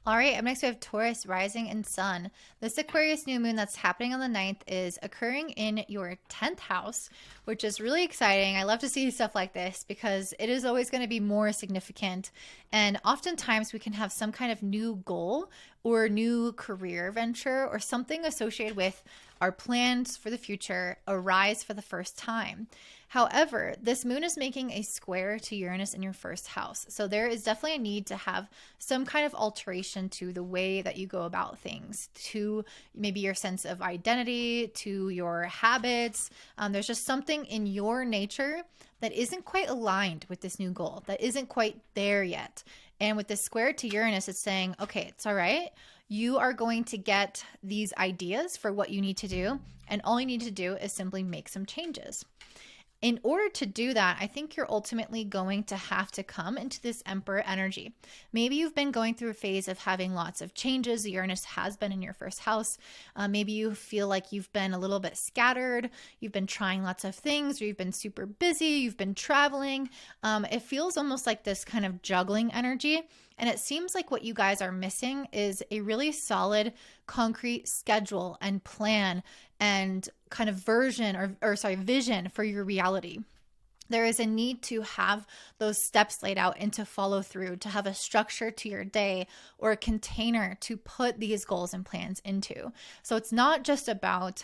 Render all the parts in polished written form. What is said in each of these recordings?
All right, up next we have Taurus rising and sun. This Aquarius new moon that's happening on the 9th is occurring in your 10th house, which is really exciting. I love to see stuff like this because it is always going to be more significant. And oftentimes we can have some kind of new goal or new career venture or something associated with our plans for the future arise for the first time. However, this moon is making a square to Uranus in your first house. So there is definitely a need to have some kind of alteration to the way that you go about things, to maybe your sense of identity, to your habits. There's just something in your nature that isn't quite aligned with this new goal, that isn't quite there yet. And with this square to Uranus, it's saying, okay, it's all right. You are going to get these ideas for what you need to do. And all you need to do is simply make some changes. In order to do that, I think you're ultimately going to have to come into this Emperor energy. Maybe you've been going through a phase of having lots of changes. Uranus has been in your first house. Maybe you feel like you've been a little bit scattered. You've been trying lots of things, or you've been super busy. You've been traveling. It feels almost like this kind of juggling energy. And it seems like what you guys are missing is a really solid, concrete schedule and plan and kind of vision for your reality. There is a need to have those steps laid out and to follow through, to have a structure to your day or a container to put these goals and plans into. So it's not just about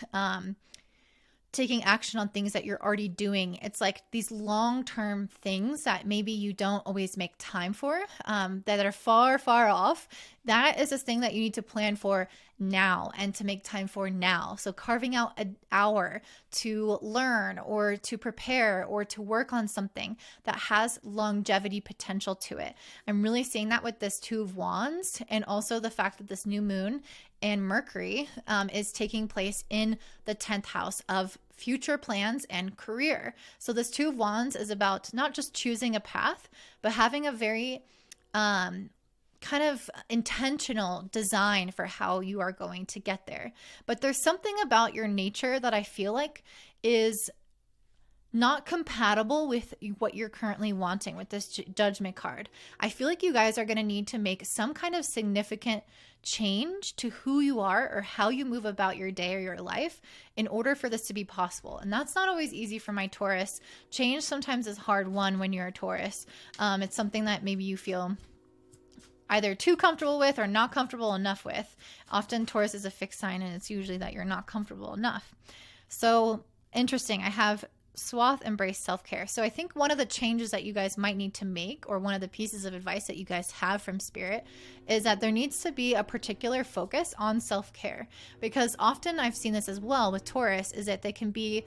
taking action on things that you're already doing. It's like these long-term things that maybe you don't always make time for, that are far, far off. That is a thing that you need to plan for now and to make time for now. So carving out an hour to learn or to prepare or to work on something that has longevity potential to it. I'm really seeing that with this Two of Wands, and also the fact that this new moon and Mercury is taking place in the 10th house of future plans and career. So this Two of Wands is about not just choosing a path, but having a very kind of intentional design for how you are going to get there. But there's something about your nature that I feel like is not compatible with what you're currently wanting with this judgment card. I feel like you guys are going to need to make some kind of significant change to who you are or how you move about your day or your life in order for this to be possible. And that's not always easy for my Taurus. Change sometimes is hard won when you're a Taurus. It's something that maybe you feel either too comfortable with or not comfortable enough with. Often Taurus is a fixed sign, and it's usually that you're not comfortable enough. So interesting. I have Swath, embrace self-care. So I think one of the changes that you guys might need to make, or one of the pieces of advice that you guys have from Spirit, is that there needs to be a particular focus on self-care. Because often I've seen this as well with Taurus, is that they can be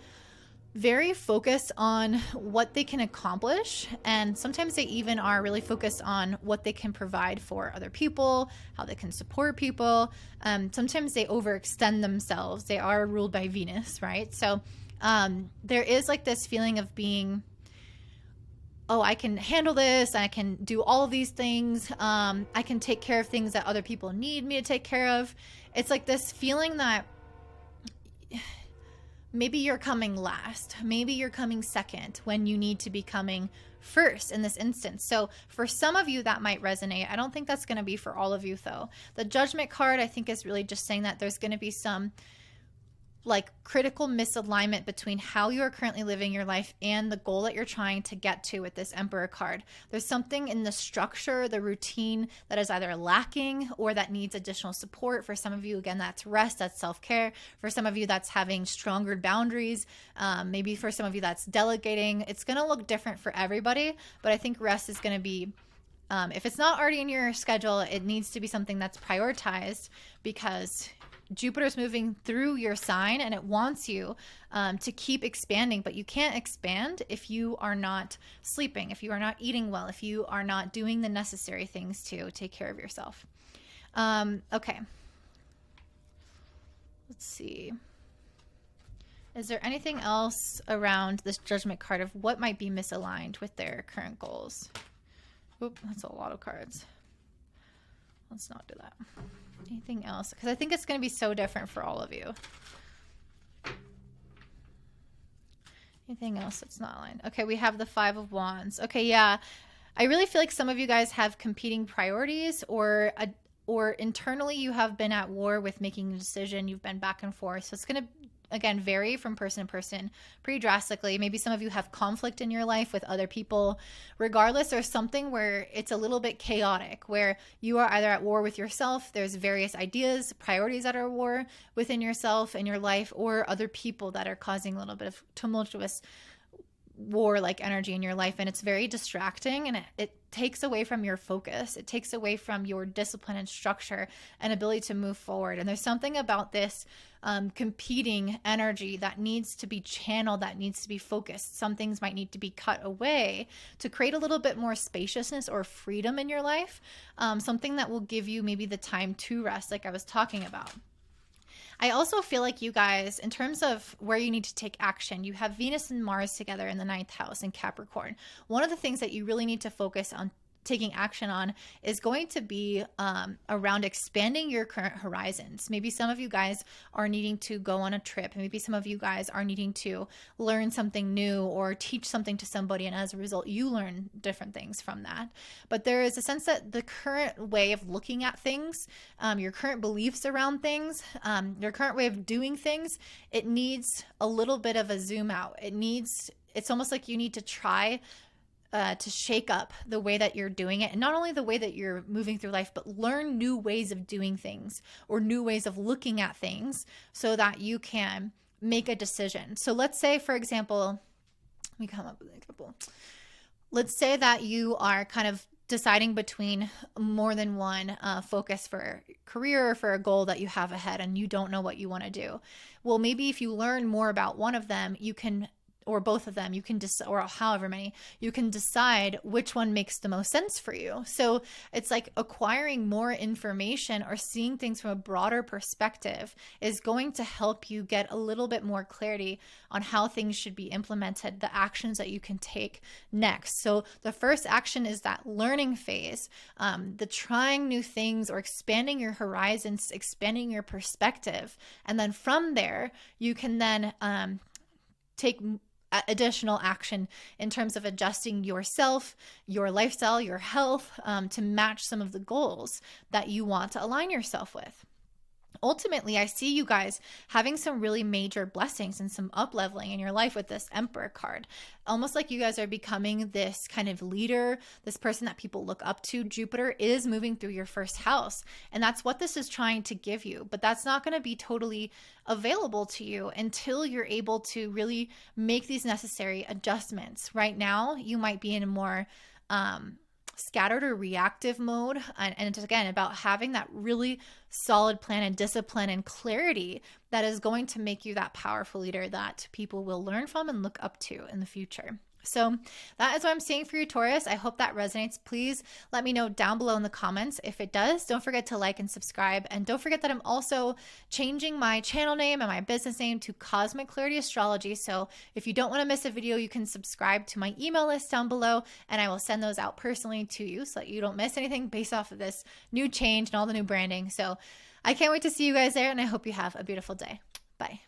very focused on what they can accomplish, and sometimes they even are really focused on what they can provide for other people, how they can support people. Sometimes they overextend themselves. They are ruled by Venus, right? So there is like this feeling of being, oh, I can handle this, I can do all of these things, I can take care of things that other people need me to take care of. It's like this feeling that maybe you're coming last, maybe you're coming second when you need to be coming first in this instance. So for some of you that might resonate. I don't think that's going to be for all of you though. The judgment card, I think, is really just saying that there's going to be some like critical misalignment between how you are currently living your life and the goal that you're trying to get to with this Emperor card. There's something in the structure, the routine, that is either lacking or that needs additional support. For some of you, again, that's rest, that's self-care. For some of you, that's having stronger boundaries. Maybe for some of you, that's delegating. It's going to look different for everybody, but I think rest is going to be, if it's not already in your schedule, it needs to be something that's prioritized, because Jupiter's moving through your sign and it wants you to keep expanding, but you can't expand if you are not sleeping, if you are not eating well, if you are not doing the necessary things to take care of yourself. Okay. Let's see. Is there anything else around this judgment card of what might be misaligned with their current goals? Oop, that's a lot of cards. Let's not do that. Anything else? Because I think it's going to be so different for all of you. Anything else that's not aligned? Okay, we have the Five of Wands. Okay, yeah. I really feel like some of you guys have competing priorities or or internally you have been at war with making a decision, you've been back and forth. So it's going to, again, vary from person to person pretty drastically. Maybe some of you have conflict in your life with other people. Regardless, there's something where it's a little bit chaotic, where you are either at war with yourself, there's various ideas, priorities that are at war within yourself and your life, or other people that are causing a little bit of tumultuous war-like energy in your life, and it's very distracting, and it takes away from your focus. It takes away from your discipline and structure and ability to move forward. And there's something about this competing energy that needs to be channeled, that needs to be focused. Some things might need to be cut away to create a little bit more spaciousness or freedom in your life, something that will give you maybe the time to rest, like I was talking about. I also feel like you guys, in terms of where you need to take action, you have Venus and Mars together in the 9th house in Capricorn. One of the things that you really need to focus on taking action on is going to be around expanding your current horizons. Maybe some of you guys are needing to go on a trip. Maybe some of you guys are needing to learn something new or teach something to somebody, and as a result, you learn different things from that. But there is a sense that the current way of looking at things, your current beliefs around things, your current way of doing things, it needs a little bit of a zoom out. It's almost like you need to try to shake up the way that you're doing it, and not only the way that you're moving through life, but learn new ways of doing things or new ways of looking at things so that you can make a decision. So let's say, for example, let me come up with an example. Let's say that you are kind of deciding between more than one focus for career or for a goal that you have ahead, and you don't know what you want to do. Well, maybe if you learn more about one of them, you can, or both of them, you can or however many, you can decide which one makes the most sense for you. So it's like acquiring more information or seeing things from a broader perspective is going to help you get a little bit more clarity on how things should be implemented, the actions that you can take next. So the first action is that learning phase, the trying new things or expanding your horizons, expanding your perspective. And then from there, you can then take additional action in terms of adjusting yourself, your lifestyle, your health, to match some of the goals that you want to align yourself with. Ultimately, I see you guys having some really major blessings and some up-leveling in your life with this Emperor card. Almost like you guys are becoming this kind of leader, this person that people look up to. Jupiter is moving through your first house, and that's what this is trying to give you. But that's not going to be totally available to you until you're able to really make these necessary adjustments. Right now, you might be in a more scattered or reactive mode, and it's again about having that really solid plan and discipline and clarity that is going to make you that powerful leader that people will learn from and look up to in the future. So that is what I'm seeing for you, Taurus. I hope that resonates. Please let me know down below in the comments if it does. Don't forget to like and subscribe. And don't forget that I'm also changing my channel name and my business name to Cosmic Clarity Astrology. So if you don't want to miss a video, you can subscribe to my email list down below, and I will send those out personally to you so that you don't miss anything based off of this new change and all the new branding. So I can't wait to see you guys there, and I hope you have a beautiful day. Bye.